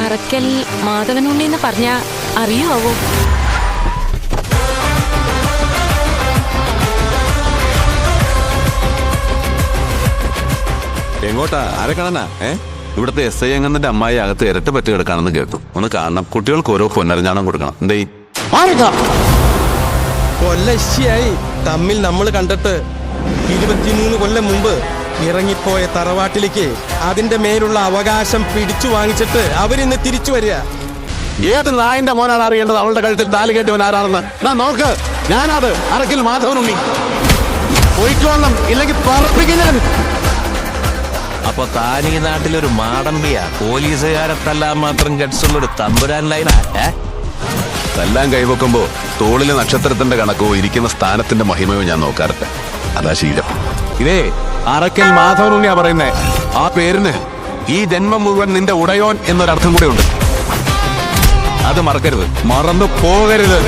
അറക്കൽ മാധവനുണ്ണിന്ന് പറഞ്ഞ അറിയുവോ? എങ്ങോട്ടാ? ആരെ കാണാനാ? ഇവിടുത്തെ SI അംഗത്തിന്റെ അമ്മായി അകത്ത് ഇരട്ട പറ്റി കിടക്കാണെന്ന് കേട്ടു. ഒന്ന് കാണണം. കുട്ടികൾക്ക് ഓരോ പൊന്നരഞ്ഞാണം കൊടുക്കണം. എന്തേ കൊല്ലശ്ശിയായി തമ്മിൽ നമ്മൾ കണ്ടിട്ട് 23 കൊല്ലം മുമ്പ് ഇറങ്ങിപ്പോയ തറവാട്ടിലേക്ക് അതിന്റെ മേലുള്ള അവകാശം പിടിച്ചു വാങ്ങിച്ചിട്ട് അവരിന്ന് തിരിച്ചു വരിക. ഏത് നായന്റെ മോനാണ് അറിയേണ്ടത് അവളുടെ കഴുത്തിൽ താലി കെട്ടിയവൻ ആരാണെന്ന്? നോക്ക്, ഞാനത് അറക്കൽ മാധവനുണ്ണി. പോയിക്കോണം, ഇല്ലെങ്കിൽ പറപ്പിക്കും ഞാൻ. അപ്പൊ താനീ നാട്ടിലൊരു മാടമ്പിയാ? പോലീസുകാരെ തല്ലാൻ മാത്രം ഗഡ്സുള്ളൊരു തമ്പുരാൻ ലൈനാ? തല്ലാൻ കൈവെക്കുമ്പോ തോളിലെ നക്ഷത്രത്തിന്റെ കണക്കോ ഇരിക്കുന്ന സ്ഥാനത്തിന്റെ മഹിമയോ ഞാൻ നോക്കാറുണ്ട്. അതാ ശീലം. ഇതേ അറക്കൽ മാധവനുണ്ണിയാ പറയുന്നേ. ആ പേരിന് ഈ ജന്മം മുഴുവൻ നിന്റെ ഉടയോൻ എന്നൊരർത്ഥം കൂടെ ഉണ്ട്. അത് മറക്കരുത്, മറന്നു പോകരുത്.